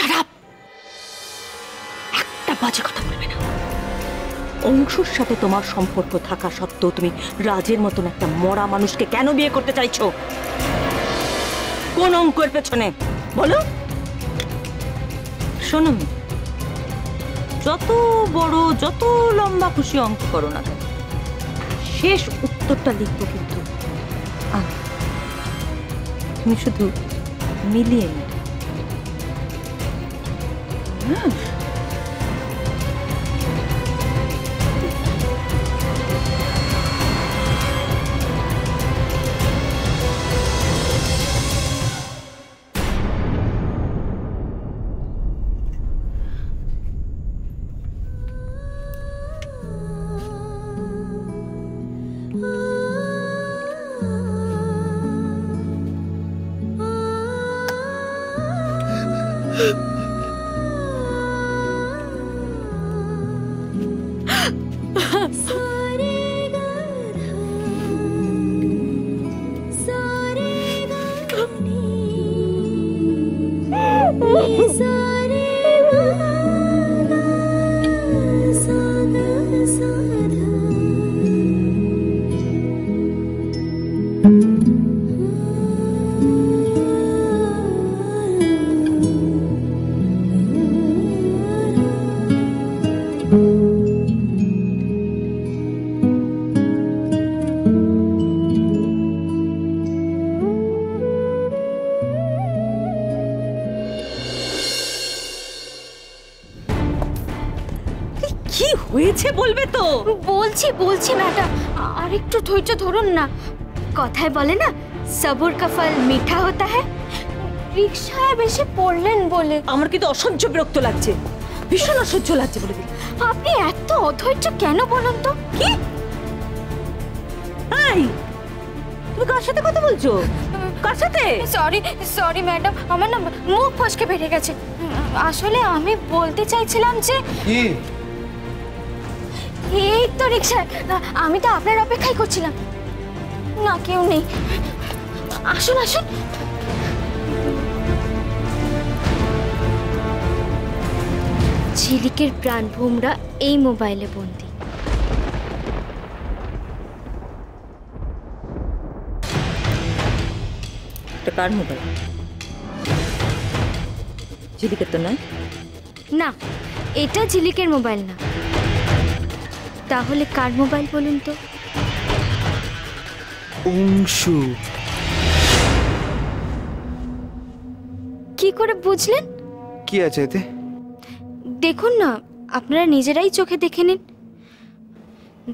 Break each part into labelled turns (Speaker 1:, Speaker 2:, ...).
Speaker 1: Shut up! একটা বাজে কথা বলবে না। অংশুর সাথে তোমার সম্পর্ক থাকা সত্ত্বেও তুমি রাজের মতন একটা মরা মানুষকে কেন বিয়ে করতে চাইছো? কোন অঙ্কের পেছনে বলো? শোনো, যত বড় যত লম্বা খুশি অঙ্ক করো না, শেষ উত্তরটা লিখবো কিন্তু তুমি শুধু মিলিয়ে নেবে। কি হয়েছে বলবে তো?
Speaker 2: বলছি ম্যাডাম, আর একটু ধৈর্য ধরুন না। কথায় বলে না, সবুর কা ফল মিঠা হতা হ্যায়। রিকশায় বেশি পড়লেন বলে
Speaker 1: আমার কিন্তু অসহ্য বিরক্ত লাগছে, ভীষণ অসহ্য লাগছে বলে দিই।
Speaker 2: আপনি এত অধৈর্য কেন বলুন তো?
Speaker 1: কি? এই, তুমি কার সাথে কথা বলছো? কার সাথে?
Speaker 2: সরি ম্যাডাম, আমার না মুখ ফসকে বেরিয়ে গেছে। আসলে আমি বলতে চাইছিলাম যে এই তো রিকশা, আমি তো আপনার অপেক্ষাই করছিলাম। না, কেউ নেই। আসুন আসুন। ঝিলিকের প্রাণভোমরা এই মোবাইলে বন্দি।
Speaker 1: এটা কার মোবাইল? ঝিলিকের তো নয়।
Speaker 2: না, এটা ঝিলিকের মোবাইল না। তাহলে কার মোবাইল বলুন তো?
Speaker 3: অংশু।
Speaker 2: কি করে বুঝলেন?
Speaker 3: কি আছে এতে?
Speaker 2: দেখুন না, আপনারা নিজেরাই চোখে দেখে নিন।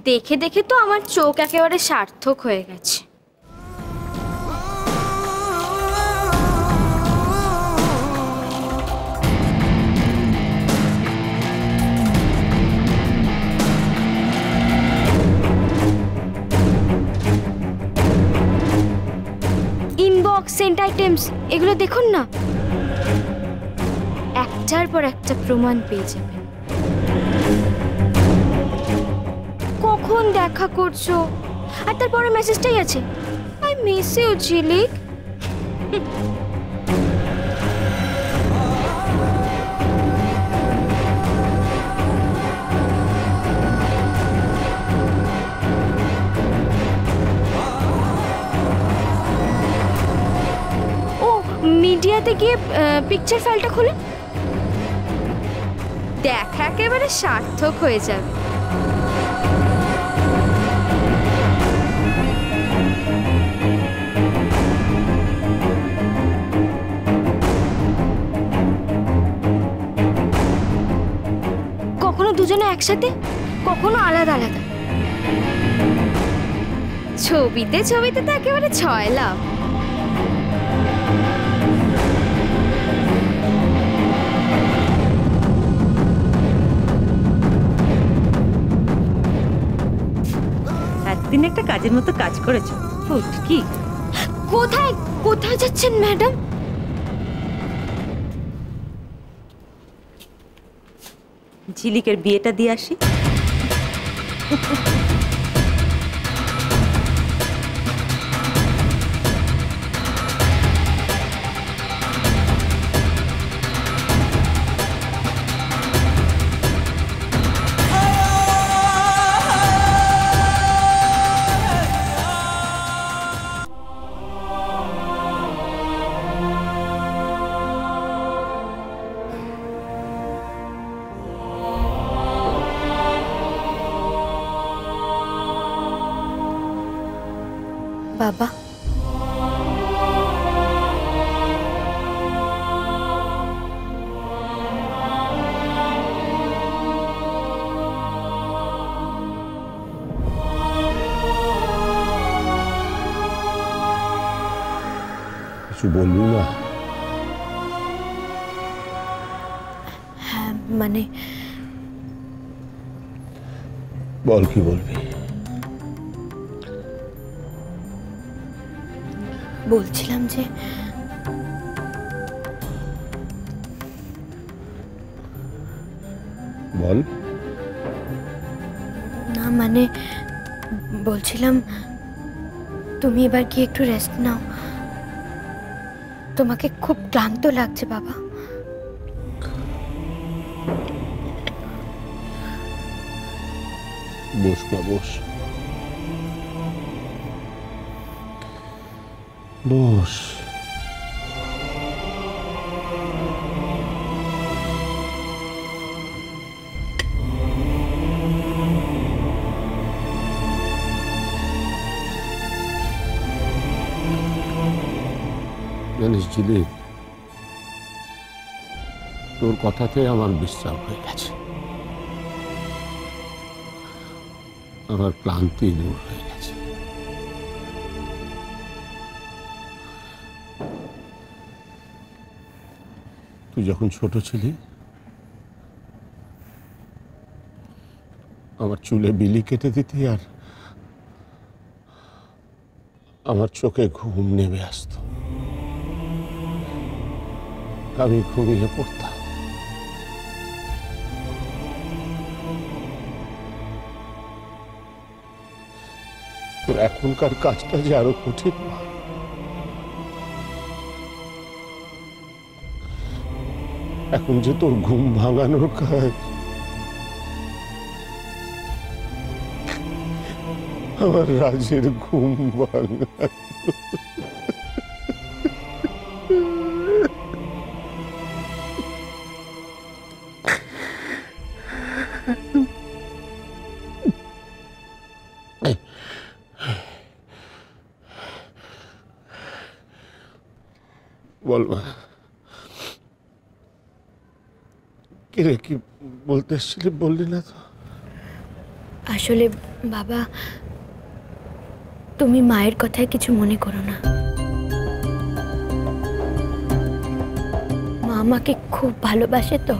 Speaker 2: দেখে দেখে তো আমার চোখ একেবারে সার্থক হয়ে গেছে। ইনবক্স, সেন্ট আইটেমস, এগুলো দেখুন না। একটার পর একটা প্রমাণ পেয়ে যাবেন। কখন দেখা করছো, আর তারপরে মেসেজটাই আছে, আই মিস ইউ ঝিলিক। মিডিয়াতে গিয়ে পিকচার ফাইলটা খুলুন, দেখা একেবারে সার্থক হয়ে যাবে। কখনো দুজনে একসাথে, কখনো আলাদা আলাদা। ছবিতে ছবিতে তো একেবারে ছয় লাভ।
Speaker 1: একদিন একটা কাজের মতো কাজ করেছো। কি?
Speaker 2: কোথায় কোথায় যাচ্ছেন ম্যাডাম?
Speaker 1: ঝিলিকের বিয়েটা দিয়ে আসি।
Speaker 2: বাবা,
Speaker 4: কিছু বলবি না?
Speaker 2: হ্যাঁ মানে
Speaker 4: বল, কি বলবি?
Speaker 2: বলছিলাম যে
Speaker 4: বল।
Speaker 2: না মানে বলছিলাম তুমি এবার কি একটু রেস্ট নাও, তোমাকে খুব ক্লান্ত লাগছে বাবা।
Speaker 4: বস না, বস বস। জানিস ঝিলিক, তোর কথাতে আমার বিশ্রাম হয়ে গেছে, আমার ক্লান্তি দূর হয়ে গেছে। তুই যখন ছোট ছিলি আমার চুলে বিলি কেটে দিতি আর আমার চোখে ঘুম নেমে আসতো, আমি ঘুমিয়ে পড়তাম। তোর এখনকার কাজটা যে আরো কঠিন। এখন যে তোর ঘুম ভাঙানোর কাজ, আমার রাজের ঘুম ভাঙানো। বল মা, কি রে, কি বলতে এসেছিলি, বললি না তো?
Speaker 2: আসলে বাবা, তুমি মায়ের কথায় কিছু মনে করো না। মা আমাকে খুব ভালোবাসে তো,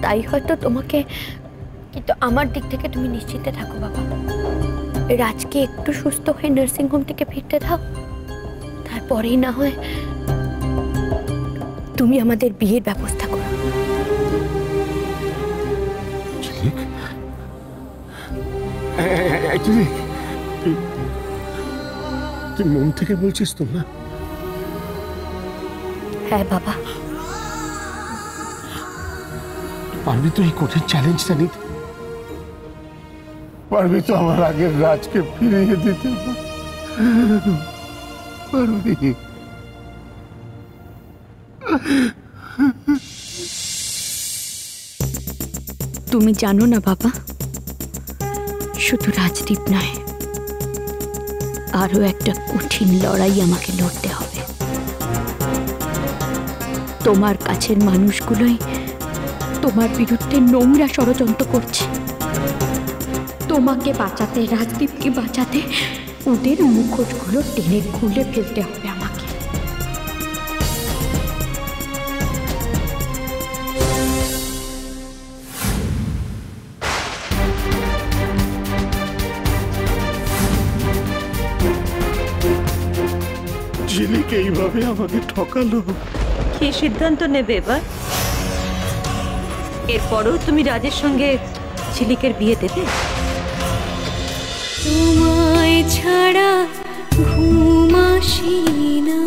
Speaker 2: তাই হয়তো তোমাকে, কিন্তু আমার দিক থেকে তুমি নিশ্চিন্তে থাকো বাবা। রাজকে একটু সুস্থ হয়ে নার্সিং হোম থেকে ফিরতে দাও, তারপরেই না হয় তুমি আমাদের বিয়ের ব্যবস্থা করো।
Speaker 4: তুই মন থেকে বলছিস তো না?
Speaker 2: হ্যাঁ বাবা।
Speaker 4: পারবি তো এই কঠিন চ্যালেঞ্জটা নিতে? পারবি তো আমার আগের রাজকে ফিরিয়ে দিতে? পারবি?
Speaker 2: তুমি জানো না বাবা, শুধু রাজদীপ নয়, আরো একটা কঠিন লড়াই আমাকে লড়তে হবে। তোমার কাছের মানুষগুলোই তোমার বিরুদ্ধে নোংরা ষড়যন্ত্র করছে। তোমাকে বাঁচাতে, রাজদীপকে বাঁচাতে ওদের মুখোশগুলো টেনে খুলে ফেলতে হবে আমাকে।
Speaker 4: ঝিলিক এইভাবে আমাকে ঠকালো।
Speaker 1: কি সিদ্ধান্ত নেবে এবার? এরপরও তুমি রাজের সঙ্গে ঝিলিকের বিয়ে দেবে?
Speaker 2: তোমায় ছাড়া ঘুম আসি না।